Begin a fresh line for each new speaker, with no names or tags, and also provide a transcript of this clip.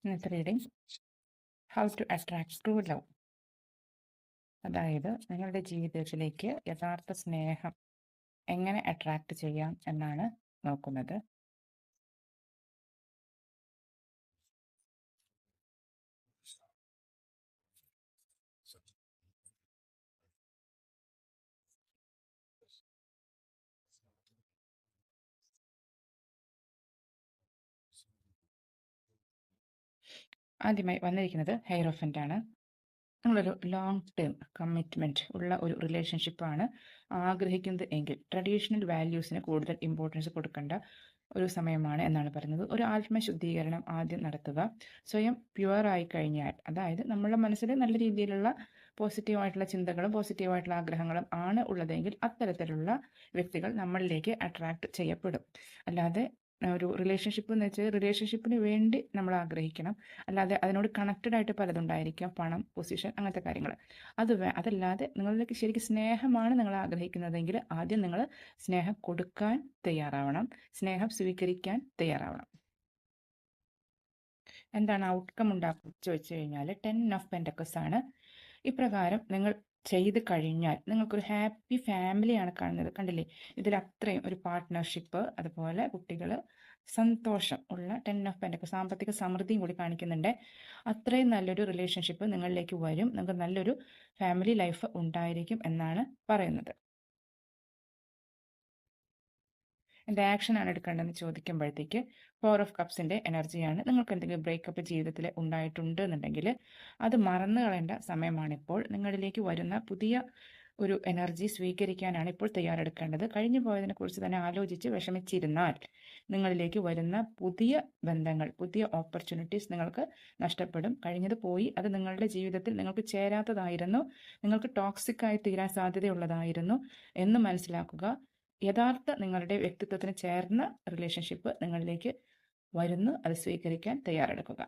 ഇന്നത്തെ reading how to attract true love. അതായത് നിങ്ങളുടെ ജീവിതത്തിലേക്ക് യഥാർത്ഥ സ്നേഹം എങ്ങനെ അട്രാക്ട് ചെയ്യാം എന്നാണ് നോക്കുന്നത്. ആദ്യമായി വന്നിരിക്കുന്നത് ഹെയറോഫൻ്റ് ആണ്. നിങ്ങളൊരു ലോങ് ടേം കമ്മിറ്റ്മെൻറ്റ് ഉള്ള ഒരു റിലേഷൻഷിപ്പാണ് ആഗ്രഹിക്കുന്നത് എങ്കിൽ ട്രഡീഷണൽ വാല്യൂസിന് കൂടുതൽ ഇമ്പോർട്ടൻസ് കൊടുക്കേണ്ട ഒരു സമയമാണ് എന്നാണ് പറയുന്നത്. ഒരു ആത്മശുദ്ധീകരണം ആദ്യം നടത്തുക. സ്വയം പ്യുവറായി കഴിഞ്ഞാൽ, അതായത് നമ്മളുടെ മനസ്സിൽ നല്ല രീതിയിലുള്ള പോസിറ്റീവായിട്ടുള്ള ചിന്തകളും പോസിറ്റീവായിട്ടുള്ള ആഗ്രഹങ്ങളും ആണ് ഉള്ളതെങ്കിൽ അത്തരത്തിലുള്ള വ്യക്തികൾ നമ്മളിലേക്ക് അട്രാക്ട് ചെയ്യപ്പെടും. അല്ലാതെ ഒരു റിലേഷൻഷിപ്പ് എന്ന് വെച്ചാൽ റിലേഷൻഷിപ്പിന് വേണ്ടി നമ്മൾ ആഗ്രഹിക്കണം, അല്ലാതെ അതിനോട് കണക്റ്റഡ് ആയിട്ട് പലതുണ്ടായിരിക്കാം, പണം, പൊസിഷൻ, അങ്ങനത്തെ കാര്യങ്ങൾ. അതല്ലാതെ നിങ്ങളിലേക്ക് ശരിക്കും സ്നേഹമാണ് നിങ്ങൾ ആഗ്രഹിക്കുന്നതെങ്കിൽ ആദ്യം നിങ്ങൾ സ്നേഹം കൊടുക്കാൻ തയ്യാറാവണം, സ്നേഹം സ്വീകരിക്കാൻ തയ്യാറാവണം. എന്താണ് ഔട്ട്കം ഉണ്ടാക്കുക ചോദിച്ചു കഴിഞ്ഞാൽ 10 ഓഫ് പെൻറ്റക്കിൾസ് ആണ്. ഇപ്രകാരം നിങ്ങൾ ചെയ്ത് കഴിഞ്ഞാൽ നിങ്ങൾക്കൊരു ഹാപ്പി ഫാമിലിയാണ് കാണുന്നത്. കണ്ടില്ലേ, ഇതിൽ അത്രയും ഒരു പാർട്ട്ണർഷിപ്പ്, അതുപോലെ കുട്ടികൾ, സന്തോഷം ഉള്ള 10 ഓഫ് പെൻറ്റക്കിൾസ്, സാമ്പത്തിക സമൃദ്ധിയും കൂടി കാണിക്കുന്നുണ്ട്. അത്രയും നല്ലൊരു റിലേഷൻഷിപ്പ് നിങ്ങളിലേക്ക് വരും, നിങ്ങൾക്ക് നല്ലൊരു ഫാമിലി ലൈഫ് ഉണ്ടായിരിക്കും എന്നാണ് പറയുന്നത്. എന്ത് ആക്ഷനാണ് എടുക്കേണ്ടതെന്ന് ചോദിക്കുമ്പോഴത്തേക്ക് 4 ഓഫ് കപ്സിൻ്റെ എനർജിയാണ്. നിങ്ങൾക്ക് എന്തെങ്കിലും ബ്രേക്കപ്പ് ജീവിതത്തിൽ ഉണ്ടായിട്ടുണ്ട് എന്നുണ്ടെങ്കിൽ അത് മറന്നു കളയേണ്ട സമയമാണിപ്പോൾ. നിങ്ങളിലേക്ക് വരുന്ന പുതിയ ഒരു എനർജി സ്വീകരിക്കാനാണ് ഇപ്പോൾ തയ്യാറെടുക്കേണ്ടത്. കഴിഞ്ഞു പോയതിനെക്കുറിച്ച് തന്നെ ആലോചിച്ച് വിഷമിച്ചിരുന്നാൽ നിങ്ങളിലേക്ക് വരുന്ന പുതിയ ബന്ധങ്ങൾ, പുതിയ ഓപ്പർച്യൂണിറ്റീസ് നിങ്ങൾക്ക് നഷ്ടപ്പെടും. കഴിഞ്ഞത് പോയി, അത് നിങ്ങളുടെ ജീവിതത്തിൽ നിങ്ങൾക്ക് ചേരാത്തതായിരുന്നു, നിങ്ങൾക്ക് ടോക്സിക്കായി തീരാൻ സാധ്യതയുള്ളതായിരുന്നു എന്ന് മനസ്സിലാക്കുക. യഥാർത്ഥ നിങ്ങളുടെ വ്യക്തിത്വത്തിന് ചേർന്ന റിലേഷൻഷിപ്പ് നിങ്ങളിലേക്ക് വരുന്നു, അത് സ്വീകരിക്കാൻ തയ്യാറെടുക്കുക.